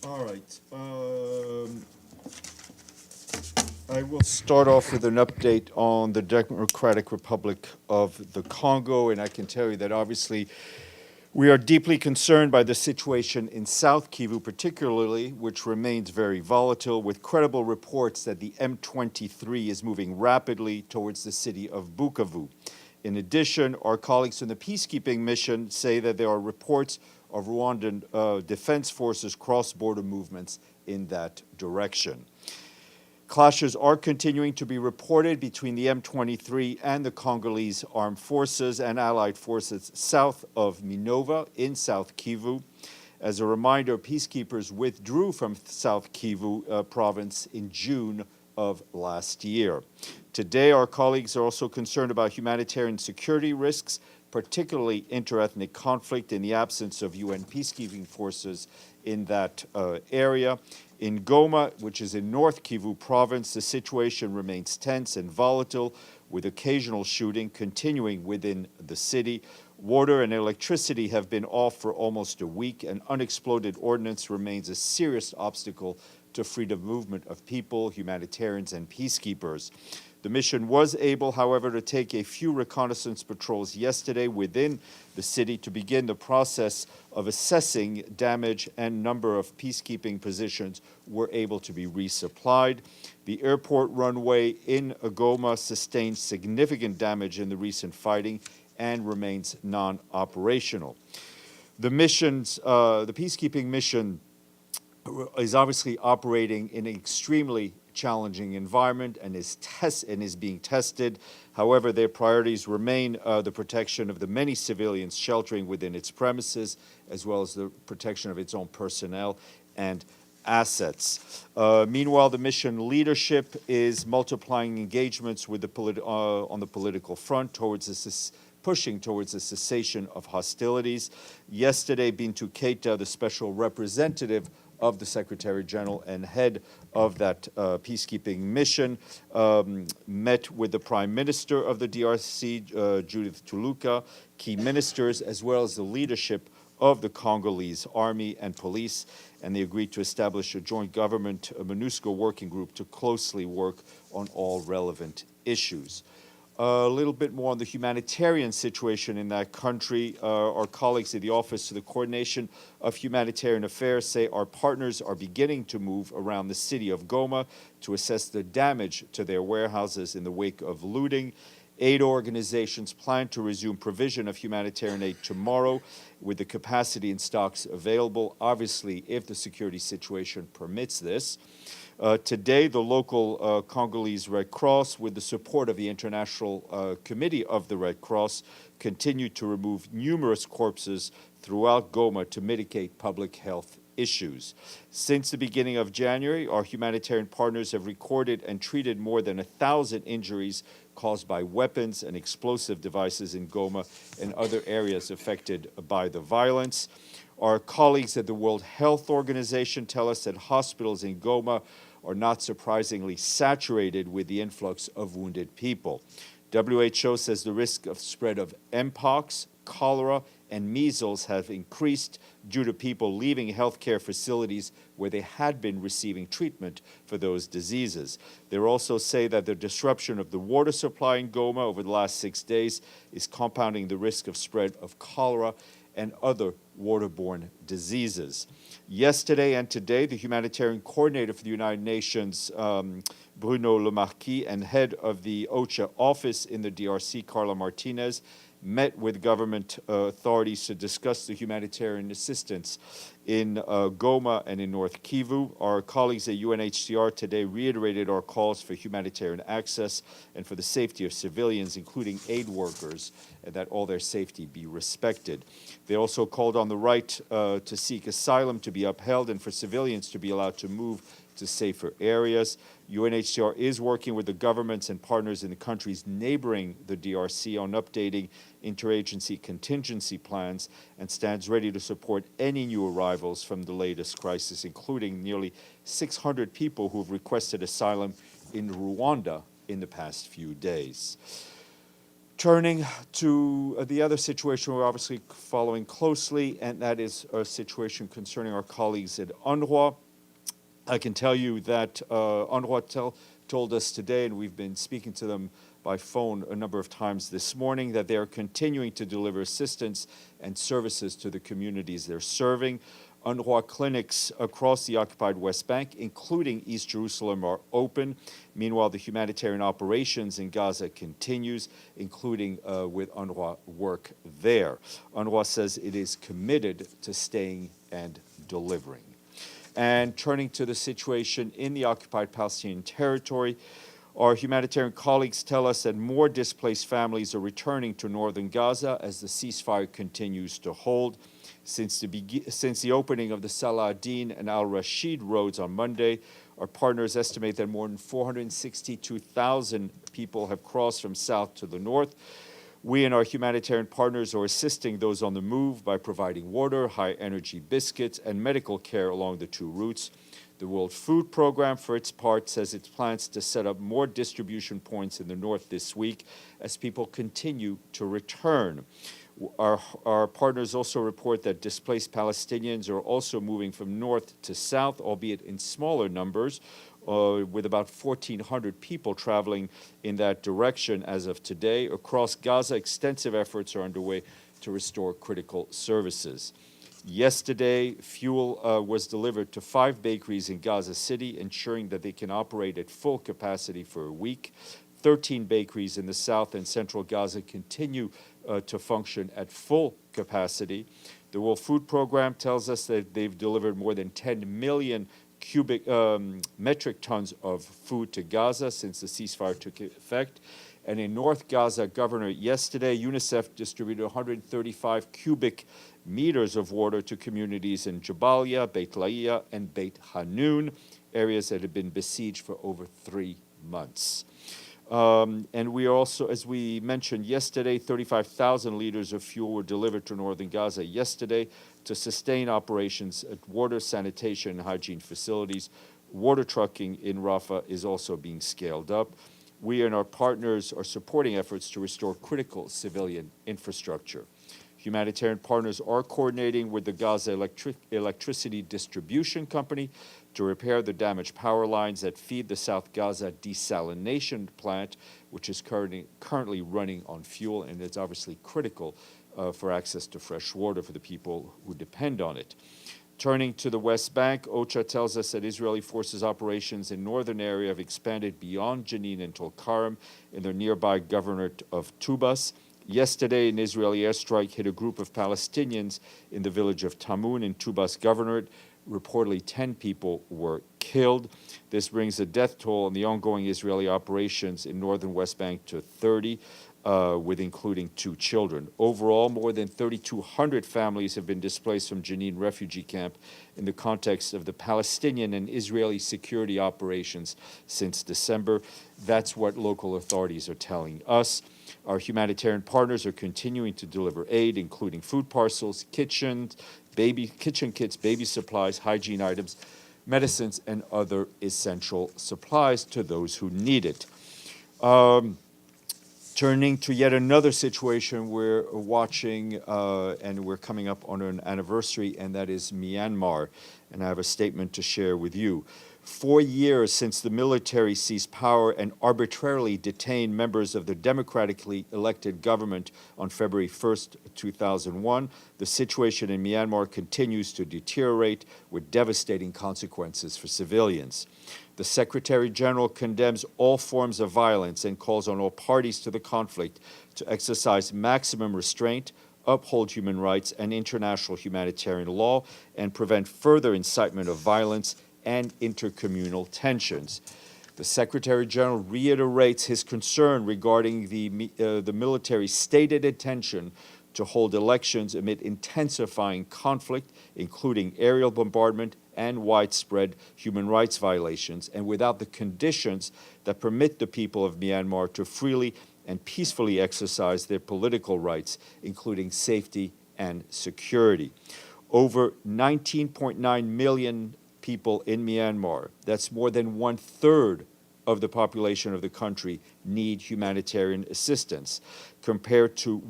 All right. I will start off with an update on the Democratic Republic of the Congo, and I can tell you that obviously we are deeply concerned by the situation in South Kivu, particularly, which remains very volatile, with credible reports that the M23 is moving rapidly towards the city of Bukavu. In addition, our colleagues from the Peacekeeping Mission say that there are reports of Rwanda Defence Force's cross-border movements in that direction. Clashes are continuing to be reported between the M23 and the Congolese armed forces and allied forces south of Minova in South Kivu. As a reminder, peacekeepers withdrew from South Kivu province in June of last year. Today, our colleagues are also concerned about humanitarian security risks, particularly interethnic conflict in the absence of UN peacekeeping forces in that area. In Goma, which is in North Kivu province, the situation remains tense and volatile, with occasional shooting continuing within the city. Water and electricity have been off for almost a week, and unexploded ordnance remains a serious obstacle to freedom of movement of people, humanitarians, and peacekeepers. The mission was able, however, to take a few reconnaissance patrols yesterday within the city to begin the process of assessing damage, and number of peacekeeping positions were able to be resupplied. The airport runway in Goma sustained significant damage in the recent fighting and remains non-operational. The peacekeeping mission is obviously operating in an extremely challenging environment and is being tested. However, their priorities remain the protection of the many civilians sheltering within its premises, as well as the protection of its own personnel and assets. Meanwhile, the mission leadership is multiplying engagements with on the political front pushing towards a cessation of hostilities. Yesterday, Bintou Keita, the special representative of the Secretary General and head of that peacekeeping mission, met with the Prime Minister of the DRC, Judith Tuluka, key ministers, as well as the leadership of the Congolese army and police, and they agreed to establish a joint government, a MONUSCO working group to closely work on all relevant issues. A little bit more on the humanitarian situation in that country. Our colleagues at the Office of the Coordination of Humanitarian Affairs say our partners are beginning to move around the city of Goma to assess the damage to their warehouses in the wake of looting. Aid organizations plan to resume provision of humanitarian aid tomorrow with the capacity and stocks available, obviously, if the security situation permits this. Today, the local Congolese Red Cross, with the support of the International Committee of the Red Cross, continued to remove numerous corpses throughout Goma to mitigate public health issues. Since the beginning of January, our humanitarian partners have recorded and treated more than 1,000 injuries caused by weapons and explosive devices in Goma and other areas affected by the violence. Our colleagues at the World Health Organization tell us that hospitals in Goma are not surprisingly saturated with the influx of wounded people. WHO says the risk of spread of mpox, cholera, and measles have increased due to people leaving healthcare facilities where they had been receiving treatment for those diseases. They also say that the disruption of the water supply in Goma over the last 6 days is compounding the risk of spread of cholera and other waterborne diseases. Yesterday and today, the humanitarian coordinator for the United Nations, Bruno Lemarquis, and head of the OCHA office in the DRC, Carla Martinez, met with government authorities to discuss the humanitarian assistance in Goma and in North Kivu. Our colleagues at UNHCR today reiterated our calls for humanitarian access and for the safety of civilians, including aid workers, and that all their safety be respected. They also called on the right to seek asylum to be upheld and for civilians to be allowed to move to safer areas. UNHCR is working with the governments and partners in the countries neighboring the DRC on updating interagency contingency plans and stands ready to support any new arrivals from the latest crisis, including nearly 600 people who have requested asylum in Rwanda in the past few days. Turning to the other situation we're obviously following closely, and that is a situation concerning our colleagues at UNRWA. I can tell you that UNRWA told us today, and we've been speaking to them by phone a number of times this morning, that they are continuing to deliver assistance and services to the communities they're serving. UNRWA clinics across the occupied West Bank, including East Jerusalem, are open. Meanwhile, the humanitarian operations in Gaza continues, including with UNRWA work there. UNRWA says it is committed to staying and delivering. And turning to the situation in the occupied Palestinian territory, our humanitarian colleagues tell us that more displaced families are returning to northern Gaza as the ceasefire continues to hold. Since the opening of the Salah ad-Din and al-Rashid roads on Monday, our partners estimate that more than 462,000 people have crossed from south to the north. We and our humanitarian partners are assisting those on the move by providing water, high-energy biscuits, and medical care along the two routes. The World Food Programme, for its part, says it plans to set up more distribution points in the north this week as people continue to return. Our partners also report that displaced Palestinians are also moving from north to south, albeit in smaller numbers, with about 1,400 people traveling in that direction as of today. Across Gaza, extensive efforts are underway to restore critical services. Yesterday, fuel was delivered to 5 bakeries in Gaza City, ensuring that they can operate at full capacity for a week. 13 bakeries in the south and central Gaza continue to function at full capacity. The World Food Programme tells us that they've delivered more than 10 million metric tons of food to Gaza since the ceasefire took effect. And in North Gaza, Governor, yesterday, UNICEF distributed 135 cubic meters of water to communities in Jabalia, Beit Laia, and Beit Hanun, areas that had been besieged for over 3 months. And we are also, as we mentioned yesterday, 35,000 liters of fuel were delivered to northern Gaza yesterday to sustain operations at water, sanitation, and hygiene facilities. Water trucking in Rafah is also being scaled up. We and our partners are supporting efforts to restore critical civilian infrastructure. Humanitarian partners are coordinating with the Gaza Electricity Distribution Company to repair the damaged power lines that feed the South Gaza desalination plant, which is currently running on fuel, and it's obviously critical for access to fresh water for the people who depend on it. Turning to the West Bank, OCHA tells us that Israeli forces operations in northern area have expanded beyond Jenin and Tulkarem in the nearby governorate of Tubas. Yesterday, an Israeli airstrike hit a group of Palestinians in the village of Tamun in Tubas Governorate. Reportedly, 10 people were killed. This brings the death toll on the ongoing Israeli operations in northern West Bank to 30, with including 2 children. Overall, more than 3,200 families have been displaced from Jenin refugee camp in the context of the Palestinian and Israeli security operations since December. That's what local authorities are telling us. Our humanitarian partners are continuing to deliver aid, including food parcels, kitchen kits, baby supplies, hygiene items, medicines, and other essential supplies to those who need it. Turning to yet another situation we're watching, and we're coming up on an anniversary, and that is Myanmar. And I have a statement to share with you. 4 years since the military seized power and arbitrarily detained members of the democratically elected government on February 1st, 2001, the situation in Myanmar continues to deteriorate with devastating consequences for civilians. The Secretary General condemns all forms of violence and calls on all parties to the conflict to exercise maximum restraint, uphold human rights and international humanitarian law, and prevent further incitement of violence and intercommunal tensions. The Secretary General reiterates his concern regarding the military's stated intention to hold elections amid intensifying conflict, including aerial bombardment and widespread human rights violations, and without the conditions that permit the people of Myanmar to freely and peacefully exercise their political rights, including safety and security. Over 19.9 million people in Myanmar, that's more than 1/3 of the population of the country need humanitarian assistance, compared to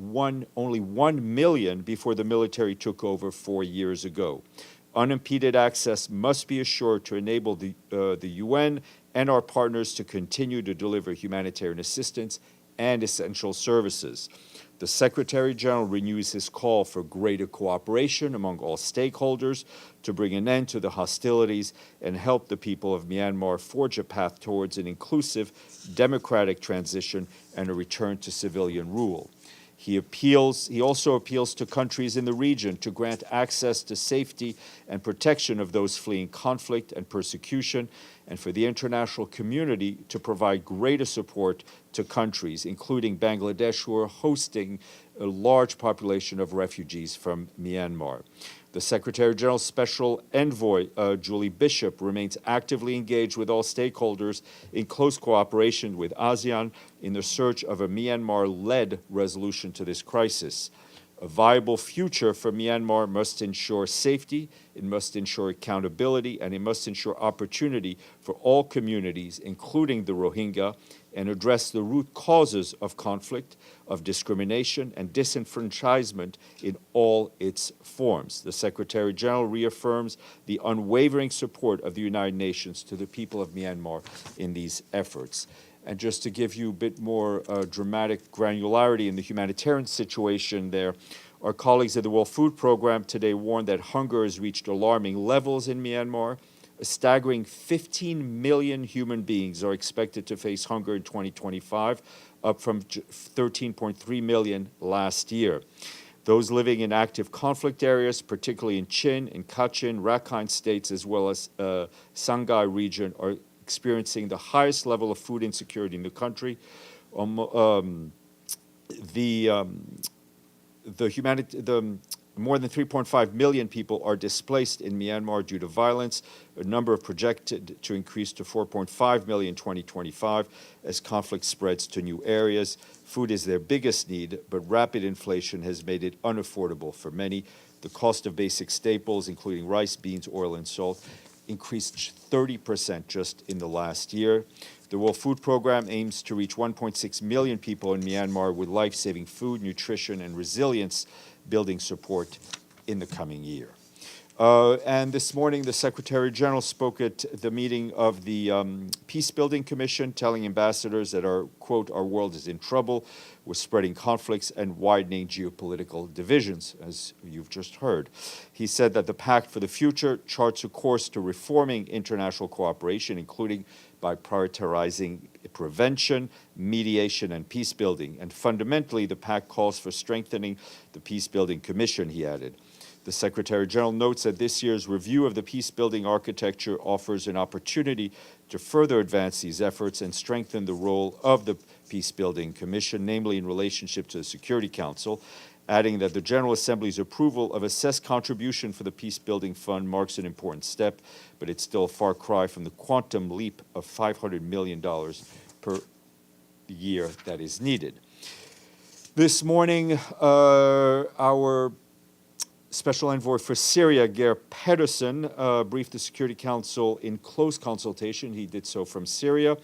only 1 million before the military took over 4 years ago. Unimpeded access must be assured to enable the UN and our partners to continue to deliver humanitarian assistance and essential services. The Secretary General renews his call for greater cooperation among all stakeholders to bring an end to the hostilities and help the people of Myanmar forge a path towards an inclusive, democratic transition and a return to civilian rule. He also appeals to countries in the region to grant access to safety and protection of those fleeing conflict and persecution, and for the international community to provide greater support to countries, including Bangladesh, who are hosting a large population of refugees from Myanmar. The Secretary General's Special Envoy, Julie Bishop, remains actively engaged with all stakeholders in close cooperation with ASEAN in the search of a Myanmar-led resolution to this crisis. A viable future for Myanmar must ensure safety, it must ensure accountability, and it must ensure opportunity for all communities, including the Rohingya, and address the root causes of conflict, of discrimination, and disenfranchisement in all its forms. The Secretary General reaffirms the unwavering support of the United Nations to the people of Myanmar in these efforts. And just to give you a bit more dramatic granularity in the humanitarian situation there, our colleagues at the World Food Program today warned that hunger has reached alarming levels in Myanmar. A staggering 15 million human beings are expected to face hunger in 2025, up from 13.3 million last year. Those living in active conflict areas, particularly in Chin, in Kachin, Rakhine states, as well as Sangay region, are experiencing the highest level of food insecurity in the country. More than 3.5 million people are displaced in Myanmar due to violence, a number projected to increase to 4.5 million in 2025 as conflict spreads to new areas. Food is their biggest need, but rapid inflation has made it unaffordable for many. The cost of basic staples, including rice, beans, oil, and salt, increased 30% just in the last year. The World Food Program aims to reach 1.6 million people in Myanmar with life-saving food, nutrition, and resilience building support in the coming year. And this morning, the Secretary General spoke at the meeting of the Peacebuilding Commission, telling ambassadors that our world is in trouble with spreading conflicts and widening geopolitical divisions, as you've just heard. He said that the Pact for the Future charts a course to reforming international cooperation, including by prioritizing prevention, mediation, and peacebuilding. And fundamentally, the Pact calls for strengthening the Peacebuilding Commission, he added. The Secretary General notes that this year's review of the peacebuilding architecture offers an opportunity to further advance these efforts and strengthen the role of the Peacebuilding Commission, namely in relationship to the Security Council, adding that the General Assembly's approval of assessed contribution for the Peacebuilding Fund marks an important step, but it's still a far cry from the quantum leap of $500 million per year that is needed. This morning, our Special Envoy for Syria, Geir Pedersen, briefed the Security Council in close consultation. He did so from Syria.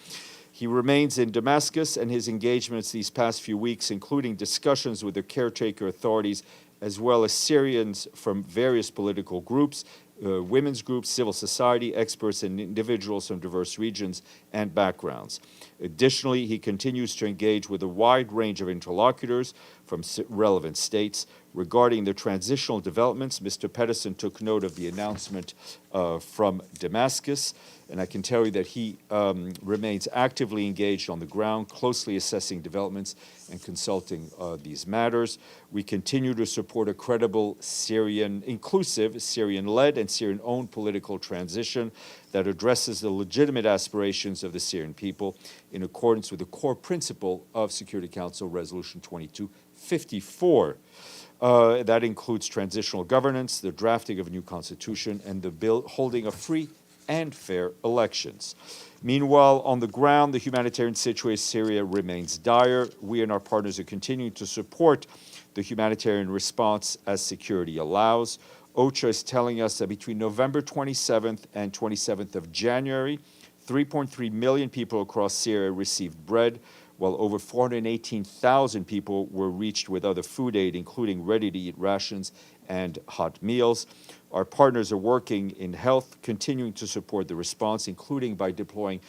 He remains in Damascus, and his engagements these past few weeks, including discussions with the caretaker authorities, as well as Syrians from various political groups, women's groups, civil society, experts, and individuals from diverse regions and backgrounds. Additionally, he continues to engage with a wide range of interlocutors from relevant states. Regarding the transitional developments, Mr. Pedersen took note of the announcement from Damascus, and I can tell you that he remains actively engaged on the ground, closely assessing developments and consulting these matters. We continue to support a credible inclusive, Syrian-led and Syrian-owned political transition that addresses the legitimate aspirations of the Syrian people in accordance with the core principle of Security Council Resolution 2254. That includes transitional governance, the drafting of a new constitution, and the holding of free and fair elections. Meanwhile, on the ground, the humanitarian situation in Syria remains dire. We and our partners are continuing to support the humanitarian response as security allows. OCHA is telling us that between November 27th and 27th of January, 3.3 million people across Syria received bread, while over 418,000 people were reached with other food aid, including ready-to-eat rations and hot meals. Our partners are working in health, continuing to support the response, including by deploying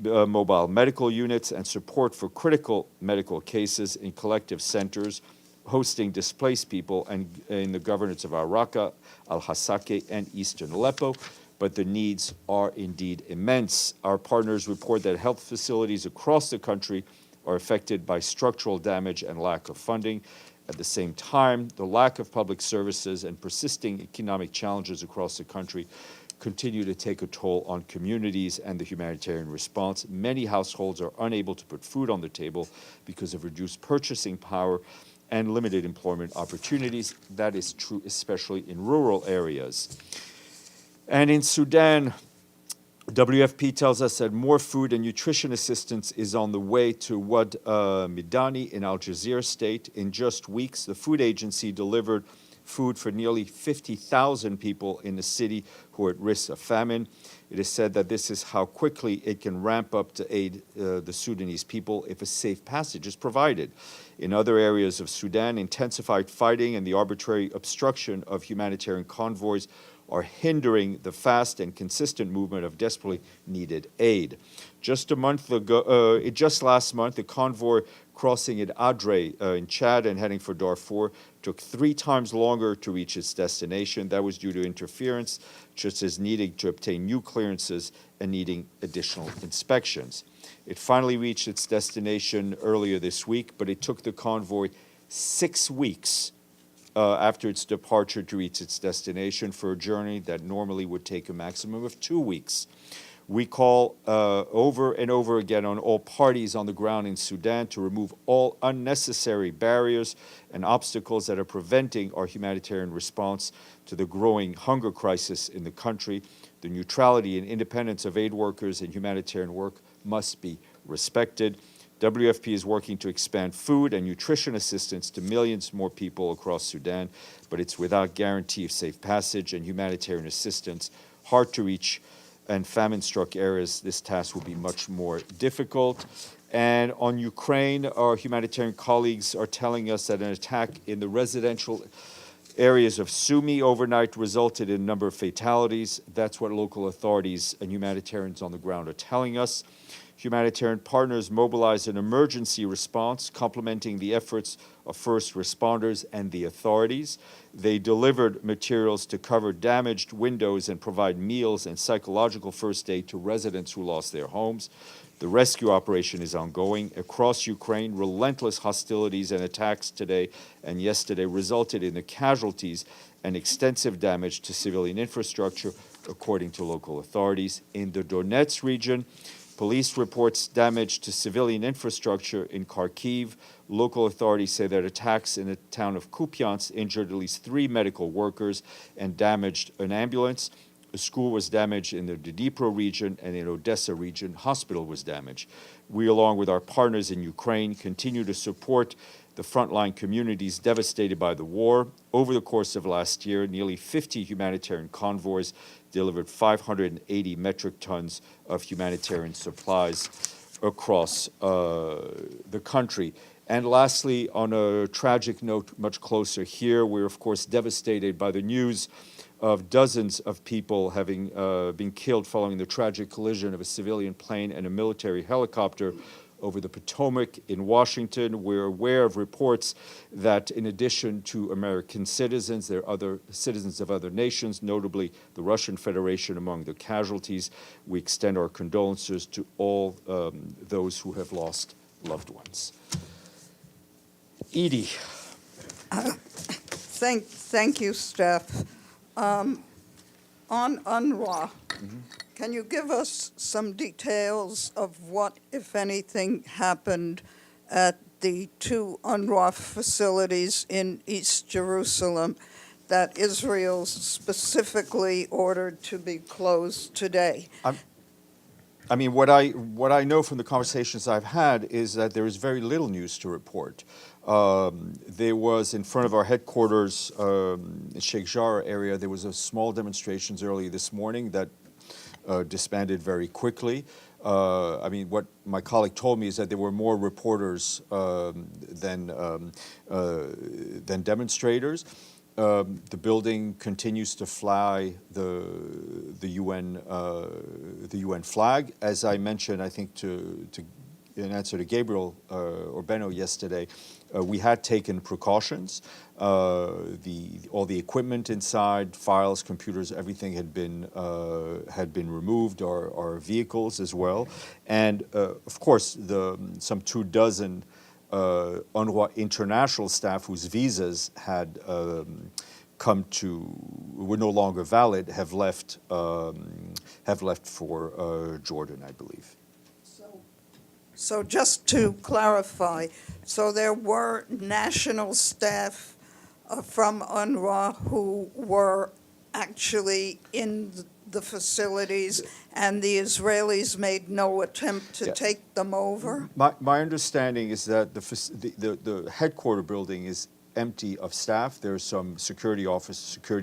mobile medical units and support for critical medical cases in collective centers, hosting displaced people and in the governorates of Raqqa, Al-Hasake, and eastern Aleppo. But the needs are indeed immense. Our partners report that health facilities across the country are affected by structural damage and lack of funding. At the same time, the lack of public services and persisting economic challenges across the country continue to take a toll on communities and the humanitarian response. Many households are unable to put food on the table because of reduced purchasing power and limited employment opportunities. That is true especially in rural areas. And in Sudan, WFP tells us that more food and nutrition assistance is on the way to Wad Midani in Al Jazeera state. In just weeks, the food agency delivered food for nearly 50,000 people in the city who are at risk of famine. It is said that this is how quickly it can ramp up to aid the Sudanese people if a safe passage is provided. In other areas of Sudan, intensified fighting and the arbitrary obstruction of humanitarian convoys are hindering the fast and consistent movement of desperately needed aid. Just last month, the convoy crossing at Adre in Chad and heading for Darfur took 3 times longer to reach its destination. That was due to interference, just as needing to obtain new clearances and needing additional inspections. It finally reached its destination earlier this week, but it took the convoy 6 weeks after its departure to reach its destination for a journey that normally would take a maximum of 2 weeks. We call over and over again on all parties on the ground in Sudan to remove all unnecessary barriers and obstacles that are preventing our humanitarian response to the growing hunger crisis in the country. The neutrality and independence of aid workers and humanitarian work must be respected. WFP is working to expand food and nutrition assistance to millions more people across Sudan, but it's without guarantee of safe passage and humanitarian assistance. Hard to reach and famine-struck areas, this task will be much more difficult. And on Ukraine, our humanitarian colleagues are telling us that an attack in the residential areas of Sumy overnight resulted in a number of fatalities. That's what local authorities and humanitarians on the ground are telling us. Humanitarian partners mobilized an emergency response, complementing the efforts of first responders and the authorities. They delivered materials to cover damaged windows and provide meals and psychological first aid to residents who lost their homes. The rescue operation is ongoing. Across Ukraine, relentless hostilities and attacks today and yesterday resulted in the casualties and extensive damage to civilian infrastructure, according to local authorities. In the Donetsk region, police reports damage to civilian infrastructure in Kharkiv. Local authorities say that attacks in the town of Kupiansk injured at least 3 medical workers and damaged an ambulance. A school was damaged in the Dnipro region, and in Odessa region, hospital was damaged. We, along with our partners in Ukraine, continue to support the frontline communities devastated by the war. Over the course of last year, nearly 50 humanitarian convoys delivered 580 metric tons of humanitarian supplies across the country. And lastly, on a tragic note much closer here, we're of course devastated by the news of dozens of people having been killed following the tragic collision of a civilian plane and a military helicopter over the Potomac in Washington. We're aware of reports that in addition to American citizens, there are other citizens of other nations, notably the Russian Federation among the casualties. We extend our condolences to all those who have lost loved ones. Edie. Thank you, Steph. On UNRWA, can you give us some details of what, if anything, happened at the 2 UNRWA facilities in East Jerusalem that Israel specifically ordered to be closed today? I mean, what I know from the conversations I've had is that there is very little news to report. There was in front of our headquarters in Sheikh Jarrah area, there was a small demonstrations early this morning that disbanded very quickly. I mean, what my colleague told me is that there were more reporters than demonstrators. The building continues to fly the UN flag. As I mentioned, I think in answer to Gabriel or Benno yesterday, we had taken precautions. All the equipment inside, files, computers, everything had been removed, our vehicles as well, and of course some 24 UNRWA international staff whose visas had were no longer valid have left for Jordan, I believe. So just to clarify, so there were national staff from UNRWA who were actually in the facilities, and the Israelis made no attempt to take them over? My understanding is that the headquarter building is empty of staff. There's some security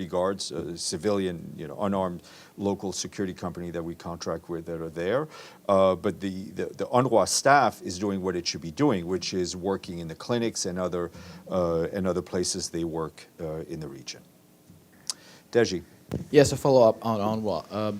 guards, civilian, unarmed local security company that we contract with that are there. But the UNRWA staff is doing what it should be doing, which is working in the clinics and other places they work in the region. Deji. Yes, a follow-up on UNRWA.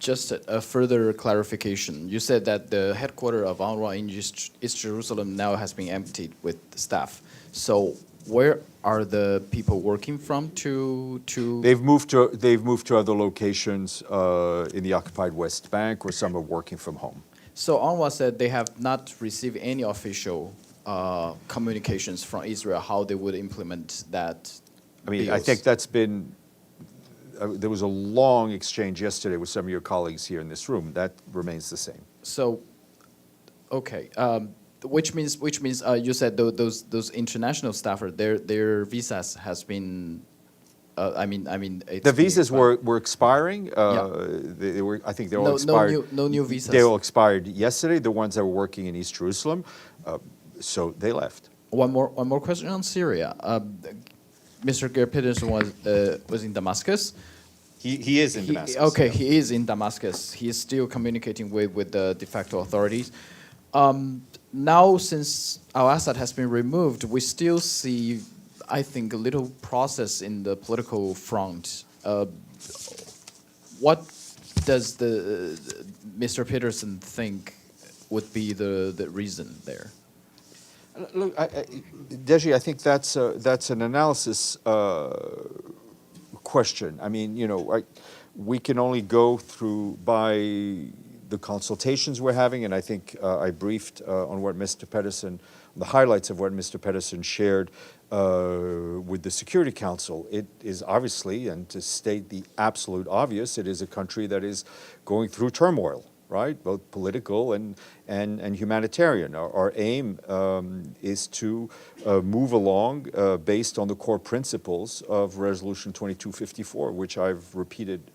Just a further clarification. You said that the headquarters of UNRWA in East Jerusalem now has been emptied with staff. So where are the people working from to? They've moved to other locations in the occupied West Bank, where some are working from home. So UNRWA said they have not received any official communications from Israel how they would implement that. I mean, bills. I think that's been. There was a long exchange yesterday with some of your colleagues here in this room. That remains the same. So, okay. Which means you said those international staffers, their visas has been, the visas were expiring. They were, I think they all expired. No new visas. They all expired yesterday. The ones that were working in East Jerusalem, so they left. One more question on Syria. Mr. Geir Pedersen was in Damascus. He is in Damascus. Okay, he is in Damascus. He is still communicating with the de facto authorities. Now, since al-Assad has been removed, we still see, I think, a little process in the political front. What does Mr. Pedersen think would be the reason there? Look, Deji, I think that's an analysis question. I mean, we can only go through by the consultations we're having, and I think I briefed on what Mr. Pedersen, the highlights of what Mr. Pedersen shared with the Security Council. It is obviously, and to state the absolute obvious, it is a country that is going through turmoil, right? Both political and humanitarian. Our aim is to move along based on the core principles of Resolution 2254, which I've repeated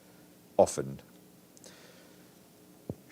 often.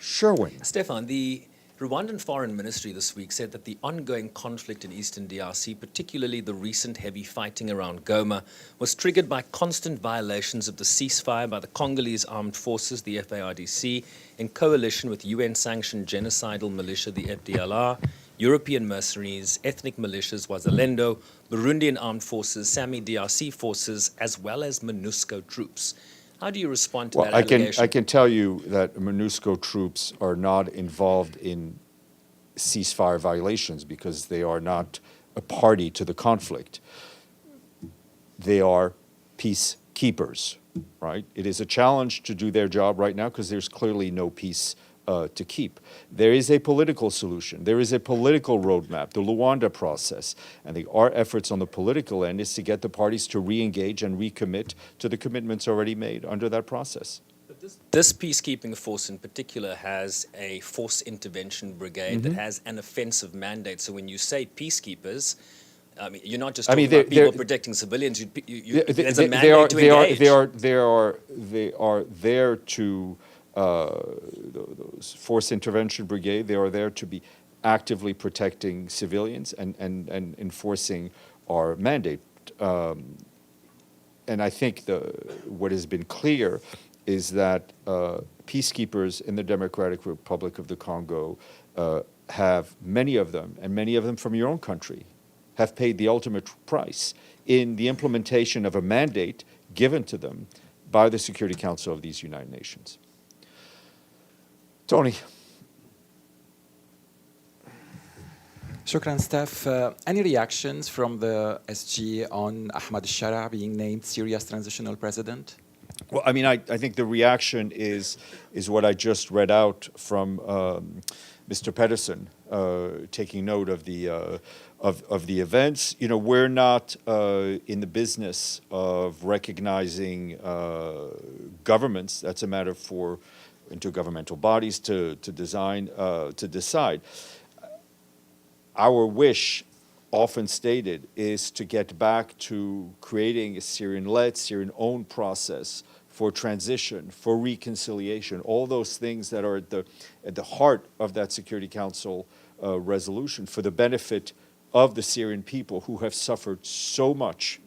Sherwin. Stéphane, the Rwandan Foreign Ministry this week said that the ongoing conflict in eastern DRC, particularly the recent heavy fighting around Goma, was triggered by constant violations of the ceasefire by the Congolese armed forces, the FARDC, in coalition with UN-sanctioned genocidal militia, the FDLR, European mercenaries, ethnic militias, Wazalendo, Burundian armed forces, Sami DRC forces, as well as MONUSCO troops. How do you respond to that allegation? I can tell you that MONUSCO troops are not involved in ceasefire violations because they are not a party to the conflict. They are peacekeepers, right? It is a challenge to do their job right now because there's clearly no peace to keep. There is a political solution. There is a political roadmap, the Rwanda process. And our efforts on the political end is to get the parties to re-engage and recommit to the commitments already made under that process. But this peacekeeping force in particular has a force intervention brigade that has an offensive mandate. So when you say peacekeepers, I mean, you're not just talking about people protecting civilians. There's a mandate to engage. They are there to... those Force Intervention Brigade, they are there to be actively protecting civilians and enforcing our mandate. And I think what has been clear is that peacekeepers in the Democratic Republic of the Congo have, many of them, and many of them from your own country, have paid the ultimate price in the implementation of a mandate given to them by the Security Council of these United Nations. Tony. Shukran, Steph. Any reactions from the SG on Ahmad al-Shara being named Syria's transitional president? Well, I mean, I think the reaction is what I just read out from Mr. Pedersen, taking note of the events. You know, we're not in the business of recognizing governments. That's a matter for intergovernmental bodies to decide. Our wish, often stated, is to get back to creating a Syrian-led, Syrian-owned process for transition, for reconciliation, all those things that are at the heart of that Security Council resolution for the benefit of the Syrian people who have suffered so much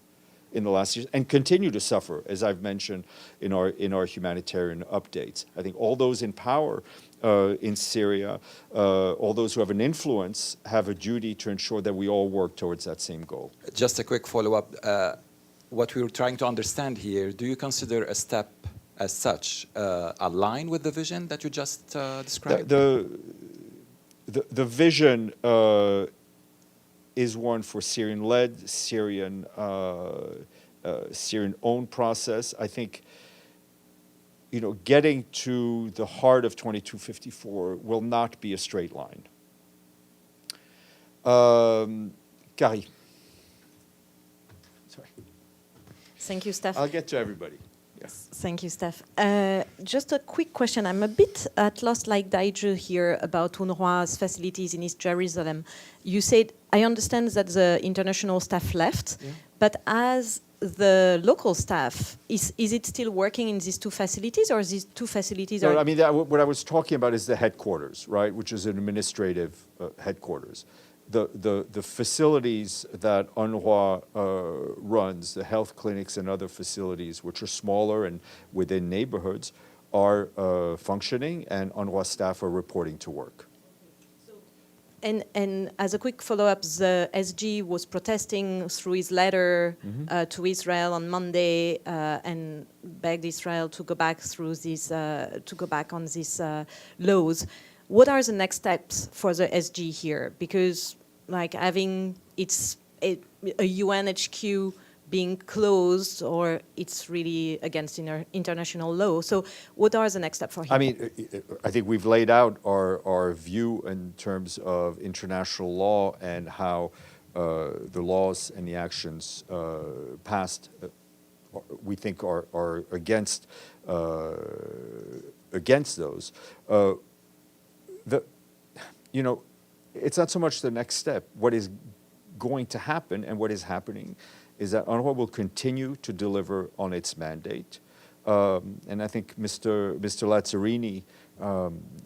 in the last years and continue to suffer, as I've mentioned in our humanitarian updates. I think all those in power in Syria, all those who have an influence, have a duty to ensure that we all work towards that same goal. Just a quick follow-up. What we were trying to understand here, do you consider a step as such align with the vision that you just described? The vision is one for Syrian-led, Syrian-owned process. I think, you know, getting to the heart of 2254 will not be a straight line. Carrie. Sorry. Thank you, Steph. I'll get to everybody. Yes. Thank you, Steph. Just a quick question. I'm a bit at loss, like Daiju here, about UNRWA's facilities in East Jerusalem. You said, I understand that the international staff left, but as the local staff, is it still working in these two facilities, or these two facilities are... No, I mean, what I was talking about is the headquarters, right, which is an administrative headquarters. The facilities that UNRWA runs, the health clinics and other facilities, which are smaller and within neighborhoods, are functioning, and UNRWA staff are reporting to work. And as a quick follow-up, the SG was protesting through his letter to Israel on Monday and begged Israel to go back through these, to go back on these laws. What are the next steps for the SG here? Because, like, having a UN HQ being closed, or it's really against international law. So what are the next steps for him? I mean, I think we've laid out our view in terms of international law and how the laws and the actions passed, we think are against those. You know, it's not so much the next step. What is going to happen and what is happening is that UNRWA will continue to deliver on its mandate. And I think Mr. Lazzarini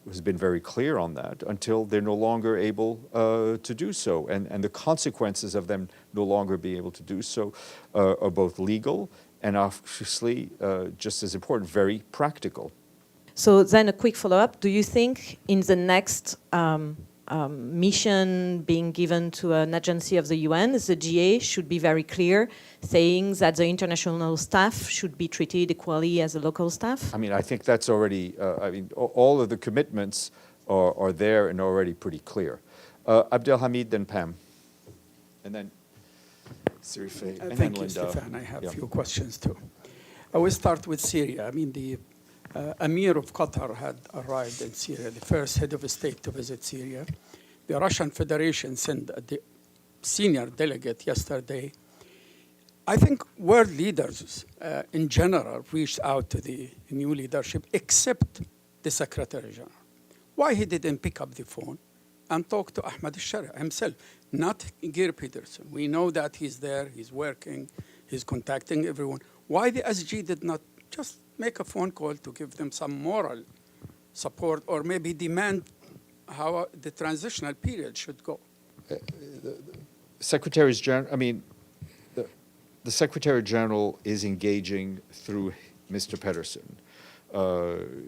has been very clear on that until they're no longer able to do so. And the consequences of them no longer being able to do so are both legal and obviously, just as important, very practical. So then a quick follow-up. Do you think in the next mission being given to an agency of the UN, the GA should be very clear, saying that the international staff should be treated equally as the local staff? I mean, I think that's already, all of the commitments are there and already pretty clear. Abdelhamid, then Pam. And then Sirife, and then Thank you, Linda. Stéphane. I have a few questions too. I will start with Syria. I mean, the Emir of Qatar had arrived in Syria, the first head of state to visit Syria. The Russian Federation sent a senior delegate yesterday. I think world leaders in general reached out to the new leadership, except the Secretary General. Why he didn't pick up the phone and talk to Ahmad al-Shara himself, not Geir Peterson? We know that he's there, he's working, he's contacting everyone. Why the SG did not just make a phone call to give them some moral support, or maybe demand how the transitional period should go? Secretaries General, I mean, the Secretary General is engaging through Mr. Pedersen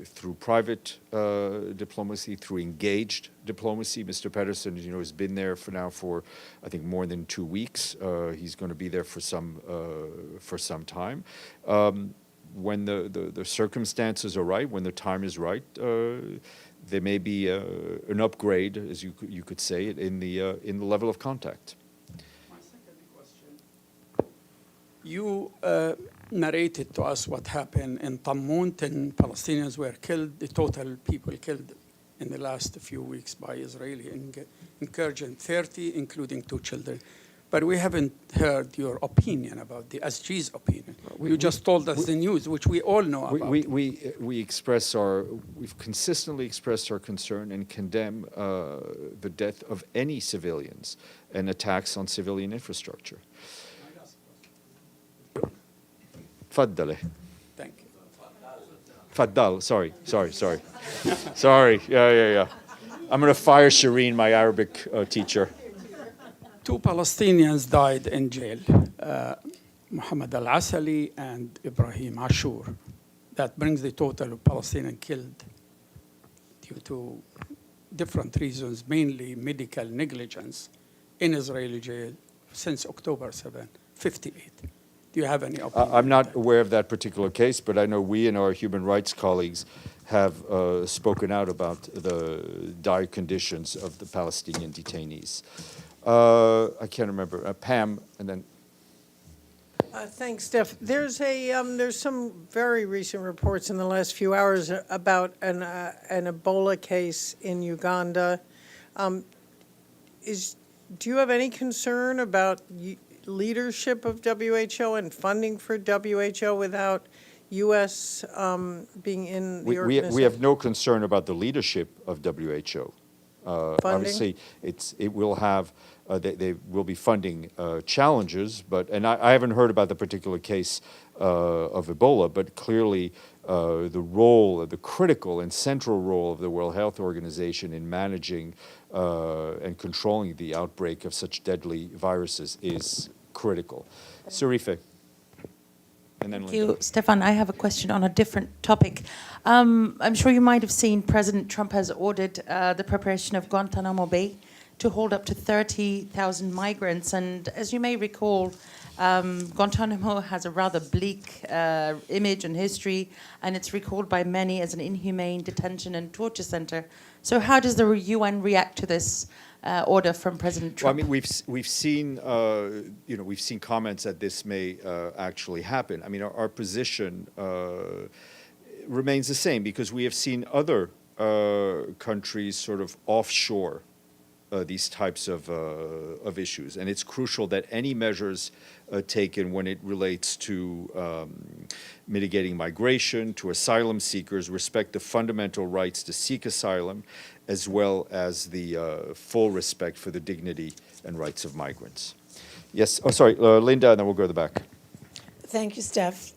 through private diplomacy, through engaged diplomacy. Mr. Pedersen, as you know, has been there for I think more than 2 weeks. He's going to be there for some time. When the circumstances are right, when the time is right, there may be an upgrade, as you could say, in the level of contact. My second question. You narrated to us what happened in Tammuz. 10 Palestinians were killed, the total people killed in the last few weeks by Israeli incursion, 30, including 2 children. But we haven't heard your opinion about the SG's opinion. You just told us the news, which we all know about. We've consistently expressed our concern and condemn the death of any civilians and attacks on civilian infrastructure. Faddale. Thank you. Faddal, sorry. Sorry, yeah. I'm going to fire Shireen, my Arabic teacher. 2 Palestinians died in jail, Muhammad al-Asali and Ibrahim Ashur. That brings the total of Palestinians killed due to different reasons, mainly medical negligence, in Israeli jail since October 7, 58. Do you have any opinion? I'm not aware of that particular case, but I know we and our human rights colleagues have spoken out about the dire conditions of the Palestinian detainees. I can't remember. Pam, and then. Thanks, Steph. There's some very recent reports in the last few hours about an Ebola case in Uganda. Do you have any concern about leadership of WHO and funding for WHO without U.S. being in the organization? We have no concern about the leadership of WHO. Obviously, it will have. They will be funding challenges, and I haven't heard about the particular case of Ebola, but clearly the critical and central role of the World Health Organization in managing and controlling the outbreak of such deadly viruses is critical. Sarife. And then Thank you, Stéphane. I have a question on a different topic. I'm sure you might have seen President Trump has ordered the preparation of Guantanamo Bay to hold up to 30,000 migrants. And as you may recall, Guantanamo has a rather bleak image and history, and it's recalled by many as an inhumane detention and torture center. So how does the UN react to this order from President Trump? Well, I mean, we've seen we've seen comments that this may actually happen. I mean, our position remains the same because we have seen other countries sort of offshore these types of issues, and it's crucial that any measures taken when it relates to mitigating migration, to asylum seekers, respect the fundamental rights to seek asylum, as well as the full respect for the dignity and rights of migrants. Yes, Linda, and then we'll go to the back. Thank you, Steph.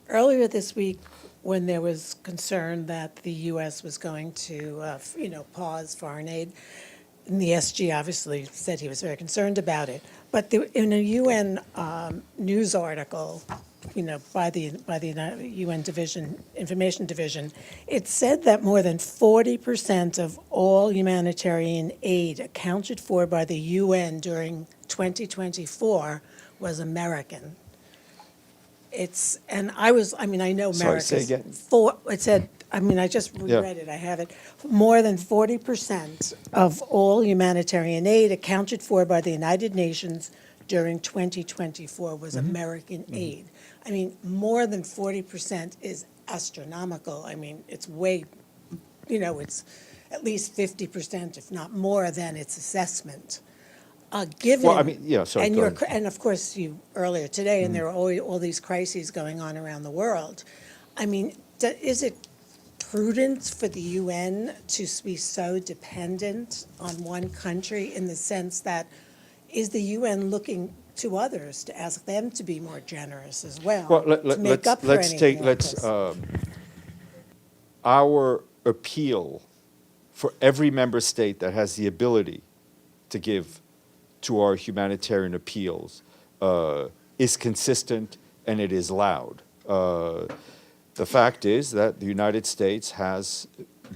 Earlier this week, when there was concern that the U.S. was going to, pause foreign aid, and the SG obviously said he was very concerned about it. But in a UN news article, by the UN Information Division, it said that more than 40% of all humanitarian aid accounted for by the UN during 2024 was American. I know America. Sorry, say again. It said, I just read it, I have it. More than 40% of all humanitarian aid accounted for by the United Nations during 2024 was American aid. I mean, more than 40% is astronomical. I mean, it's way, it's at least 50%, if not more, than its assessment. Given, and of course, you earlier today, and there are all these crises going on around the world. I mean, is it prudent for the UN to be so dependent on one country in the sense that is the UN looking to others to ask them to be more generous as well, to make up for anything like this? Our appeal for every member state that has the ability to give to our humanitarian appeals is consistent and it is loud. The fact is that the United States has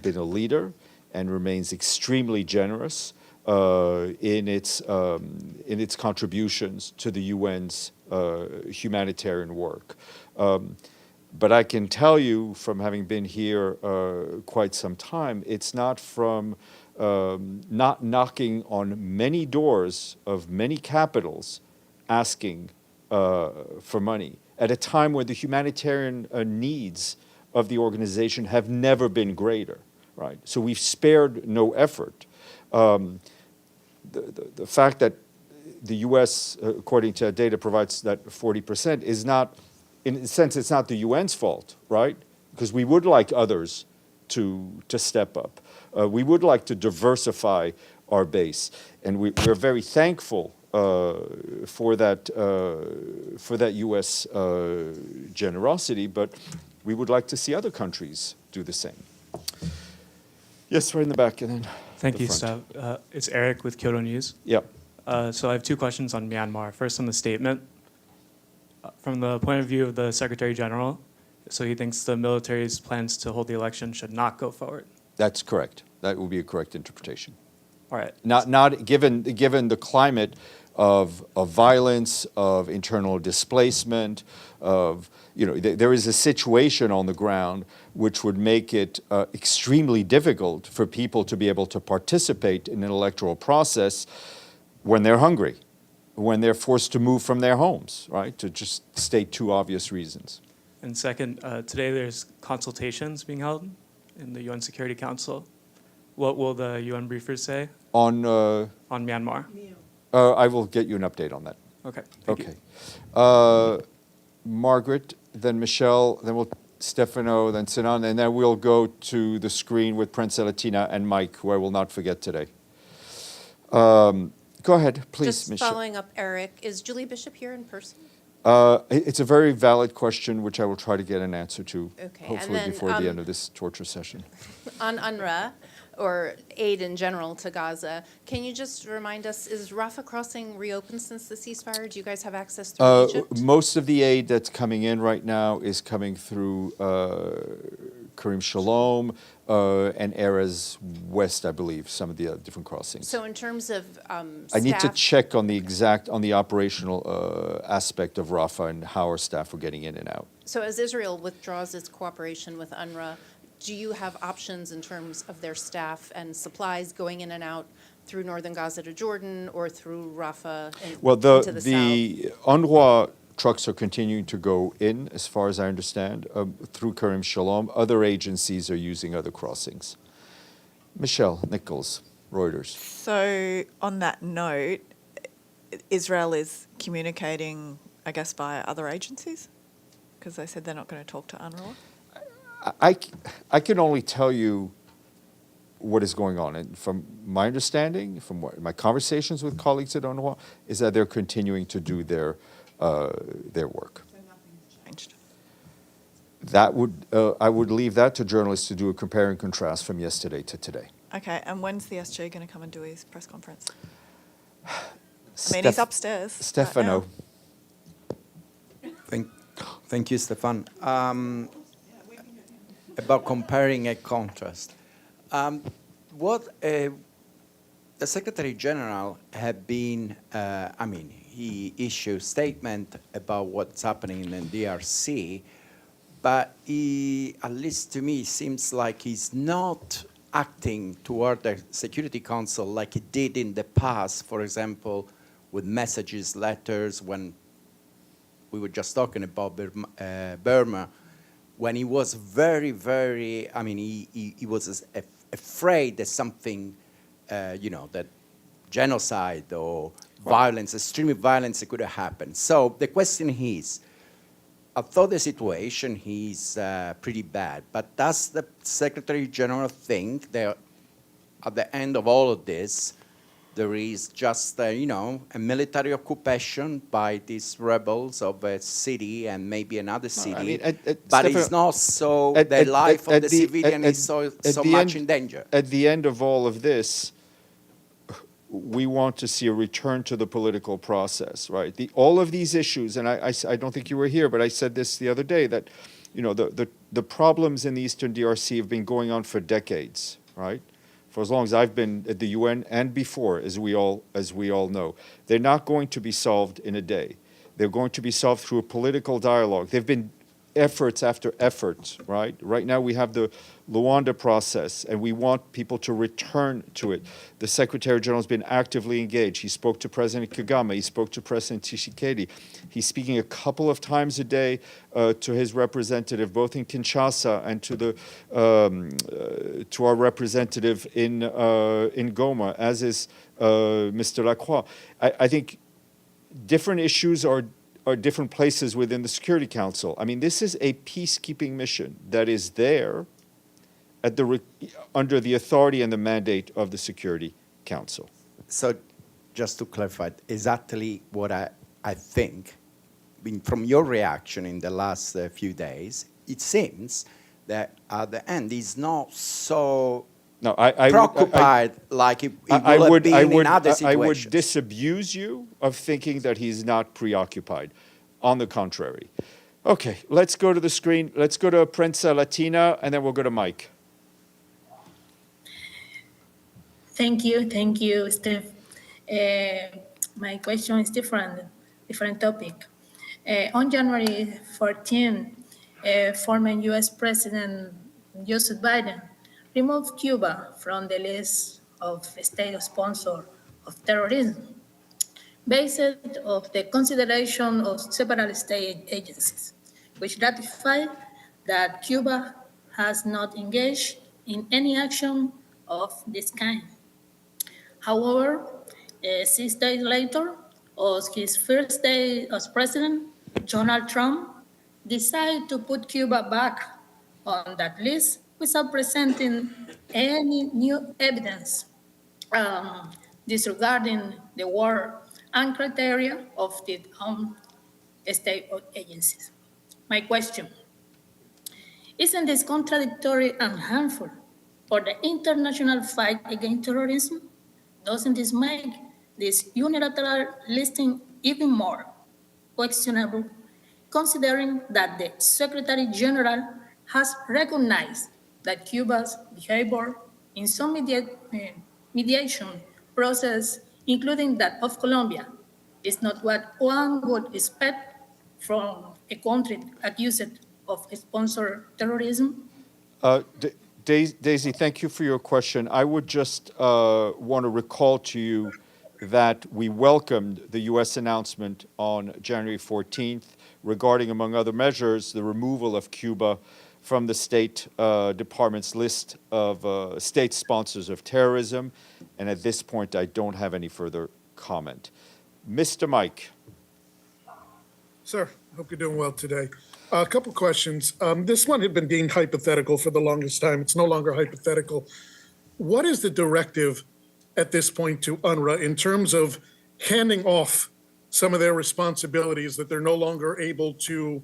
been a leader and remains extremely generous in its contributions to the UN's humanitarian work. But I can tell you, from having been here quite some time, it's not from not knocking on many doors of many capitals asking for money at a time when the humanitarian needs of the organization have never been greater, right? So we've spared no effort. The fact that the U.S., according to data, provides that 40% is not, in a sense, it's not the UN's fault, right? Because we would like others to step up. We would like to diversify our base, and we're very thankful for that U.S. generosity, but we would like to see other countries do the same. Yes, right in the back, and then Thank the you, front. Steph. It's Eric with Kyoto News. Yep. So I have two questions on Myanmar. First, on the statement. From the point of view of the Secretary General, so he thinks the military's plans to hold the election should not go forward. That's correct. That would be a correct interpretation. All right. Not given the climate of violence, of internal displacement, of, you know, there is a situation on the ground which would make it extremely difficult for people to be able to participate in an electoral process when they're hungry, when they're forced to move from their homes, right? To just state two obvious reasons. And second, today there's consultations being held in the UN Security Council. What will the UN briefers say On Myanmar? I will get you an update on that. Okay. Thank Okay. you. Margaret, then Michelle, then Stefano, then Sinan, and then we'll go to the screen with Prince Elatina and Mike, who I will not forget today. Go ahead, please, Just Michelle. following up, Eric, is Julie Bishop here in person? It's a very valid question, which I will try to get an answer to, Okay, and hopefully then, before the end of this torture session. On UNRWA, or aid in general to Gaza, can you just remind us, is Rafah crossing reopened since the ceasefire? Do you guys have access through Egypt? Most of the aid that's coming in right now is coming through Karim Shalom and Erez West, I believe, some of the different crossings. So in terms of I need to staff- check on the operational aspect of Rafah and how our staff are getting in and out. So as Israel withdraws its cooperation with UNRWA, do you have options in terms of their staff and supplies going in and out through northern Gaza to Jordan or through Rafah Well, into the the UNRWA trucks are continuing to go in, as far as I understand, through Karim Shalom. Other agencies are using other crossings. Michelle Nichols, Reuters. So on that note, Israel is communicating, I guess, via other agencies? Because they said they're not going to talk to UNRWA? I can only tell you what is going on. And from my understanding, from my conversations with colleagues at UNRWA, is that they're continuing to do their work. So nothing's changed. That would I would leave that to journalists to do a compare and contrast from yesterday to today. Okay, and when's the SG going to come and do his press conference? I mean, he's upstairs. Stefano. Thank you, Stéphane. About comparing a contrast. What the Secretary General had been, he issued a statement about what's happening in the DRC, but he, at least to me, seems like he's not acting toward the Security Council like he did in the past, for example, with messages, letters, when we were just talking about Burma, when he was very, he was afraid that something, that genocide or violence, extreme violence could have happened. So the question is, I thought the situation is pretty bad, but does the Secretary General think that at the end of all of this, there is just, a military occupation by these rebels of a city and maybe another city, but it's not so, the life of the civilian is so much in danger. At the end of all of this, we want to see a return to the political process, right? All of these issues, and I don't think you were here, but I said this the other day, that the problems in the Eastern DRC have been going on for decades, right? For as long as I've been at the UN and before, as we all know. They're not going to be solved in a day. They're going to be solved through a political dialogue. They've been efforts after efforts, right? Right now we have the Rwanda process, and we want people to return to it. The Secretary General has been actively engaged. He spoke to President Kagame. He spoke to President Tshisekedi. He's speaking a couple of times a day to his representative, both in Kinshasa and to our representative in Goma, as is Mr. Lacroix. I think different issues are different places within the Security Council. I mean, this is a peacekeeping mission that is there at under the authority and the mandate of the Security Council. So just to clarify, exactly what I think, from your reaction in the last few days, it seems that at the end he's not so preoccupied like it would have been in other situations. I would disabuse you of thinking that he's not preoccupied. On the contrary. Okay, let's go to the screen. Let's go to Prensa Latina, and then we'll go to Mike. Thank you, Steph. My question is different topic. On January 14, former U.S. President Joseph Biden removed Cuba from the list of state sponsors of terrorism, based on the consideration of several state agencies, which ratified that Cuba has not engaged in any action of this kind. However, 6 days later, on his first day as president, Donald Trump decided to put Cuba back on that list without presenting any new evidence disregarding the war and criteria of the state agencies. My question, isn't this contradictory and harmful for the international fight against terrorism? Doesn't this make this unilateral listing even more questionable, considering that the Secretary General has recognized that Cuba's behavior in some mediation process, including that of Colombia, is not what one would expect from a country accused of sponsor terrorism? Daisy, thank you for your question. I would just want to recall to you that we welcomed the U.S. announcement on January 14th regarding, among other measures, the removal of Cuba from the State Department's list of state sponsors of terrorism. And at this point, I don't have any further comment. Mr. Mike. Sir, hope you're doing well today. A couple questions. This one had been deemed hypothetical for the longest time. It's no longer hypothetical. What is the directive at this point to UNRWA in terms of handing off some of their responsibilities that they're no longer able to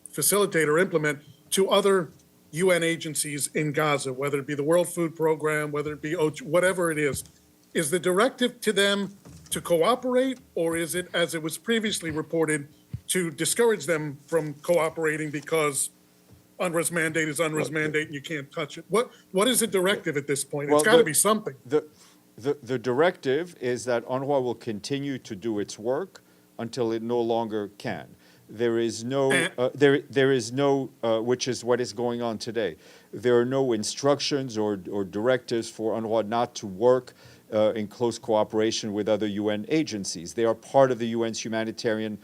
facilitate or implement to other UN agencies in Gaza, whether it be the World Food Program, whether it be OCHA, whatever it is? Is the directive to them to cooperate, or is it, as it was previously reported, to discourage them from cooperating because UNRWA's mandate is UNRWA's mandate and you can't touch it? What is the directive at this point? It's got to be something. The directive is that UNRWA will continue to do its work until it no longer can. There is no, which is what is going on today. There are no instructions or directives for UNRWA not to work in close cooperation with other UN agencies. They are part of the UN's humanitarian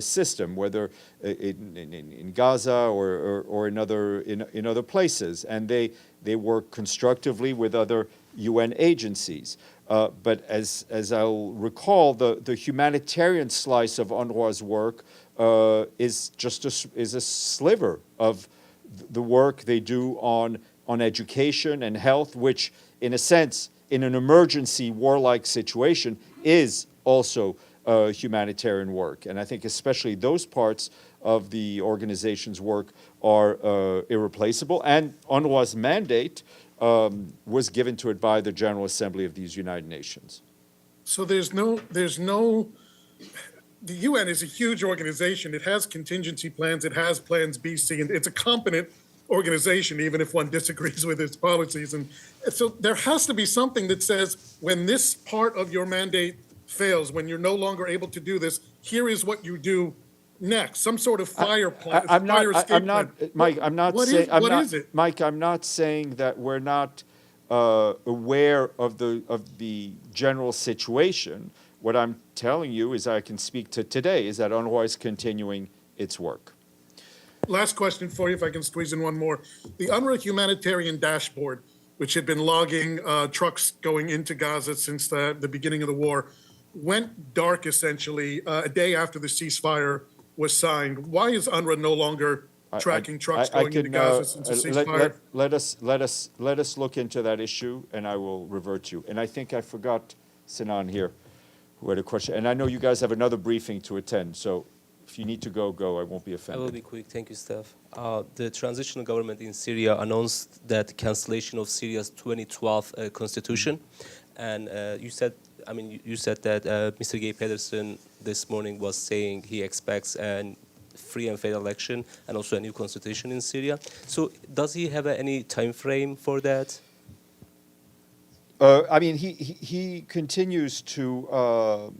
system, whether in Gaza or in other places, and they work constructively with other UN agencies. But as I'll recall, the humanitarian slice of UNRWA's work is just a sliver of the work they do on education and health, which, in a sense, in an emergency warlike situation, is also humanitarian work. And I think especially those parts of the organization's work are irreplaceable. And UNRWA's mandate was given to it by the General Assembly of these United Nations. So there's no the UN is a huge organization. It has contingency plans. It has plans B, C, and it's a competent organization, even if one disagrees with its policies. And so there has to be something that says, when this part of your mandate fails, when you're no longer able to do this, here is what you do next. Some sort of fire plan. Mike, I'm not What saying, is it? Mike, I'm not saying that we're not aware of the general situation. What I'm telling you is I can speak to today is that UNRWA is continuing its work. Last question for you, if I can squeeze in one more. The UNRWA Humanitarian Dashboard, which had been logging trucks going into Gaza since the beginning of the war, went dark essentially a day after the ceasefire was signed. Why is UNRWA no longer tracking trucks going into Gaza since the ceasefire? Let us look into that issue, and I will revert to you. And I think I forgot Sinan here, who had a question. And I know you guys have another briefing to attend, so if you need to go, go. I won't be offended. I will be quick. Thank you, Steph. The transitional government in Syria announced that cancellation of Syria's 2012 constitution. And you said that Mr. Gay Pedersen this morning was saying he expects a free and fair election and also a new constitution in Syria. So does he have any time frame for that? I mean, he continues to.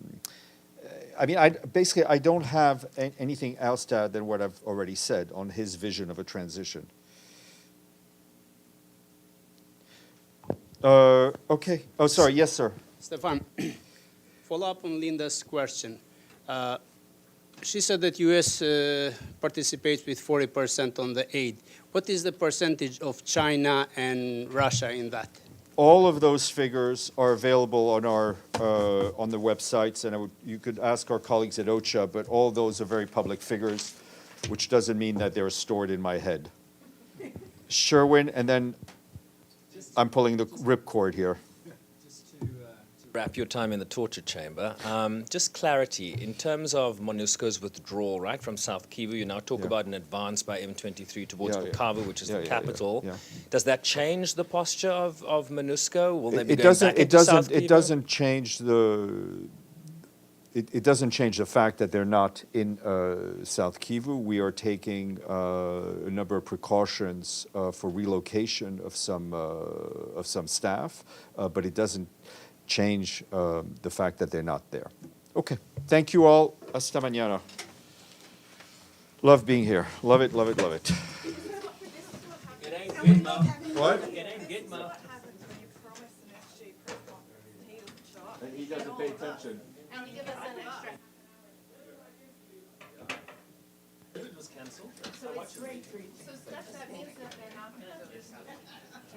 I mean, I don't have anything else to add than what I've already said on his vision of a transition. Okay. Oh, sorry. Yes, sir. Stéphane, follow up on Linda's question. She said that U.S. participates with 40% on the aid. What is the percentage of China and Russia in that? All of those figures are available on our on the websites, and you could ask our colleagues at OCHA, but all those are very public figures, which doesn't mean that they're stored in my head. Sherwin, and then I'm pulling the ripcord here. Wrap your time in the torture chamber. Just clarity, in terms of MONUSCO's withdrawal, right, from South Kivu, you now talk about an advance by M23 towards Bukavu, which is the capital. Does that change the posture of MONUSCO? Will they be going back into South Kivu? It doesn't change it doesn't change the fact that they're not in South Kivu. We are taking a number of precautions for relocation of some staff, but it doesn't change the fact that they're not there. Okay, thank you all. Hasta mañana. Love being here. Love it, love it, love it. What? And he doesn't pay attention. It was cancelled. So it's great for you. So stuff that means that they're not going to